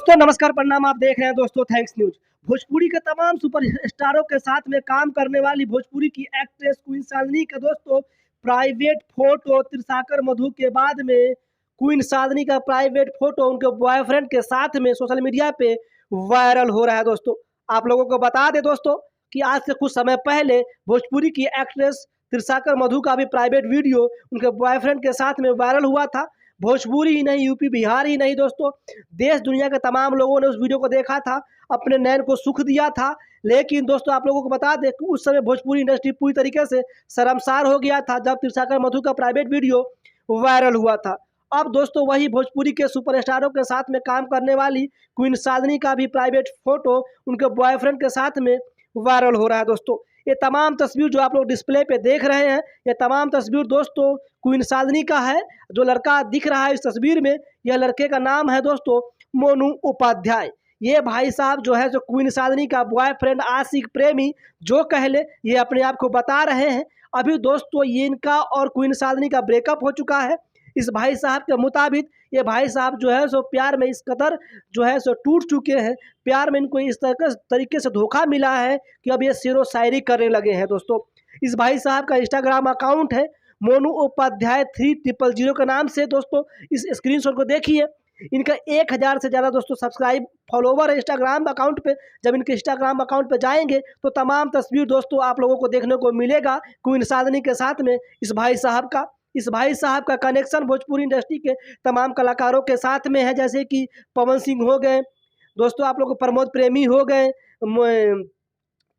दोस्तों नमस्कार प्रणाम। आप देख रहे हैं दोस्तों थैंक्स न्यूज। भोजपुरी के तमाम सुपर स्टारों के साथ में काम करने वाली भोजपुरी की एक्ट्रेस क्वीन साधनी का दोस्तों प्राइवेट फोटो त्रिसाकर मधु के बाद में क्वीन साधनी का प्राइवेट फोटो उनके बॉयफ्रेंड के साथ में सोशल मीडिया पे वायरल हो रहा है। दोस्तों आप लोगों को बता दें दोस्तों कि आज से कुछ समय पहले भोजपुरी की एक्ट्रेस त्रिसाकर मधु का भी प्राइवेट वीडियो उनके बॉयफ्रेंड के साथ में वायरल हुआ था। भोजपुरी ही नहीं, यूपी बिहार ही नहीं दोस्तों, देश दुनिया के तमाम लोगों ने उस वीडियो को देखा था, अपने नैन को सुख दिया था। लेकिन दोस्तों आप लोगों को बता दें कि उस समय भोजपुरी इंडस्ट्री पूरी तरीके से शर्मसार हो गया था जब त्रिसाकर मधु का प्राइवेट वीडियो वायरल हुआ था। अब दोस्तों वही भोजपुरी के सुपरस्टारों के साथ में काम करने वाली क्वीन साधनी का भी प्राइवेट फोटो उनके बॉयफ्रेंड के साथ में वायरल हो रहा है। दोस्तों ये तमाम तस्वीर जो आप लोग डिस्प्ले पे देख रहे हैं, ये तमाम तस्वीर दोस्तों क्वीन साधनी का है। जो लड़का दिख रहा है इस तस्वीर में, यह लड़के का नाम है दोस्तों मोनू उपाध्याय। ये भाई साहब जो है जो क्वीन साधनी का बॉयफ्रेंड, आशिक, प्रेमी जो कह ले, ये अपने आप को बता रहे हैं। अभी दोस्तों ये इनका और क्वीन साधनी का ब्रेकअप हो चुका है। इस भाई साहब के मुताबिक ये भाई साहब जो है सो प्यार में इस कदर जो है सो टूट चुके हैं, प्यार में इनको इस तरीके से धोखा मिला है कि अब ये शेरो शायरी करने लगे हैं। दोस्तों इस भाई साहब का इंस्टाग्राम अकाउंट है मोनू उपाध्याय 3000 के नाम से। दोस्तों इस स्क्रीनशॉट को देखिए, इनका 1000 से ज़्यादा दोस्तों सब्सक्राइब फॉलोवर है इंस्टाग्राम अकाउंट पे। जब इनके इंस्टाग्राम अकाउंट पे जाएंगे तो तमाम तस्वीर दोस्तों आप लोगों को देखने को मिलेगा क्वीन साधनी के साथ में इस भाई साहब का। इस भाई साहब का कनेक्शन भोजपुरी इंडस्ट्री के तमाम कलाकारों के साथ में है, जैसे कि पवन सिंह हो गए दोस्तों, आप लोग प्रमोद प्रेमी हो गए,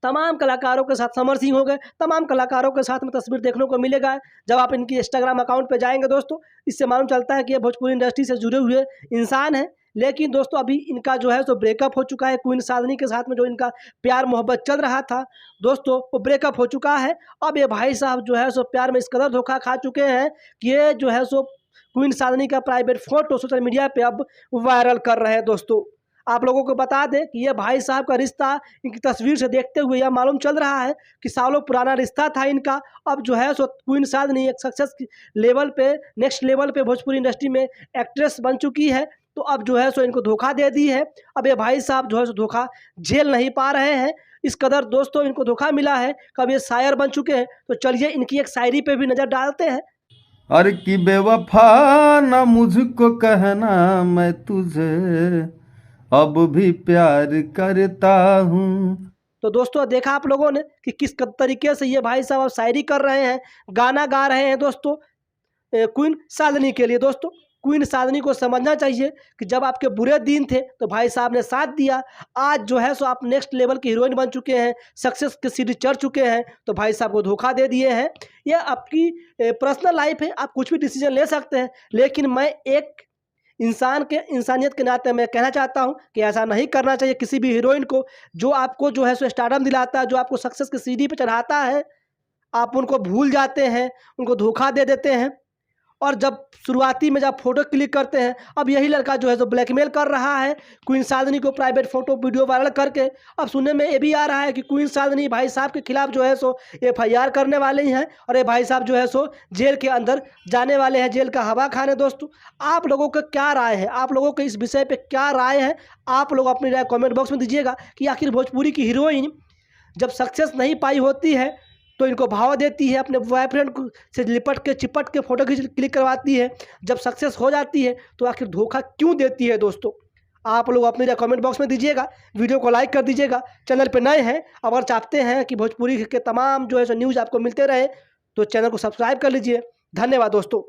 तमाम कलाकारों के साथ समर सिंह हो गए, तमाम कलाकारों के साथ में तस्वीर देखने को मिलेगा जब आप इनकी इंस्टाग्राम अकाउंट पे जाएंगे। दोस्तों इससे मालूम चलता है कि ये भोजपुरी इंडस्ट्री से जुड़े हुए इंसान हैं। लेकिन दोस्तों अभी इनका जो है सो ब्रेकअप हो चुका है। क्वीन साधनी के साथ में जो इनका प्यार मोहब्बत चल रहा था दोस्तों वो ब्रेकअप हो चुका है। अब ये भाई साहब जो है सो प्यार में इस कदर धोखा खा चुके हैं कि ये जो है सो क्वीन साधनी का प्राइवेट फोटो सोशल मीडिया पे अब वायरल कर रहे हैं। दोस्तों आप लोगों को बता दें कि ये भाई साहब का रिश्ता इनकी तस्वीर से देखते हुए यह मालूम चल रहा है कि सालों पुराना रिश्ता था इनका। अब जो है सो क्वीन साधनी एक सक्सेस लेवल पे, नेक्स्ट लेवल पे भोजपुरी इंडस्ट्री में एक्ट्रेस बन चुकी है। तो अब जो है सो इनको धोखा दे दी है। अब ये भाई साहब जो है सो धोखा झेल नहीं पा रहे हैं, इस कदर दोस्तों इनको धोखा मिला है। कब ये शायर बन चुके हैं, तो चलिए इनकी एक शायरी पे भी नज़र डालते हैं। अरे कि बेवफा ना मुझको कहना, मैं तुझे अब भी प्यार करता हूँ। तो दोस्तों देखा आप लोगों ने कि किस तरीके से ये भाई साहब शायरी कर रहे हैं, गाना गा रहे हैं दोस्तों क्वीन साधनी के लिए। दोस्तों क्वीन साधनी को समझना चाहिए कि जब आपके बुरे दिन थे तो भाई साहब ने साथ दिया। आज जो है सो आप नेक्स्ट लेवल की हीरोइन बन चुके हैं, सक्सेस की सीढ़ी चढ़ चुके हैं, तो भाई साहब को धोखा दे दिए हैं। ये आपकी पर्सनल लाइफ है, आप कुछ भी डिसीजन ले सकते हैं। लेकिन मैं एक इंसानियत के नाते मैं कहना चाहता हूं कि ऐसा नहीं करना चाहिए किसी भी हीरोइन को। जो आपको जो है सो स्टारडम दिलाता है, जो आपको सक्सेस की सीढ़ी पे चढ़ाता है, आप उनको भूल जाते हैं, उनको धोखा दे देते हैं। और जब शुरुआती में जब फोटो क्लिक करते हैं, अब यही लड़का जो है सो ब्लैकमेल कर रहा है क्वीन साधनी को प्राइवेट फोटो वीडियो वायरल करके। अब सुनने में ये भी आ रहा है कि क्वीन साधनी भाई साहब के खिलाफ जो है सो FIR करने वाले ही हैं और ये भाई साहब जो है सो जेल के अंदर जाने वाले हैं, जेल का हवा खाने। दोस्तों आप लोगों का क्या राय है, आप लोगों के इस विषय पर क्या राय है, आप लोग अपनी राय कॉमेंट बॉक्स में दीजिएगा कि आखिर भोजपुरी की हीरोइन जब सक्सेस नहीं पाई होती है तो इनको भाव देती है, अपने बॉयफ्रेंड से लिपट के चिपट के फोटो क्लिक करवाती है। जब सक्सेस हो जाती है तो आखिर धोखा क्यों देती है। दोस्तों आप लोग अपने कमेंट बॉक्स में दीजिएगा, वीडियो को लाइक कर दीजिएगा। चैनल पे नए हैं, अगर चाहते हैं कि भोजपुरी के तमाम जो है सो न्यूज़ आपको मिलते रहे तो चैनल को सब्सक्राइब कर लीजिए। धन्यवाद दोस्तों।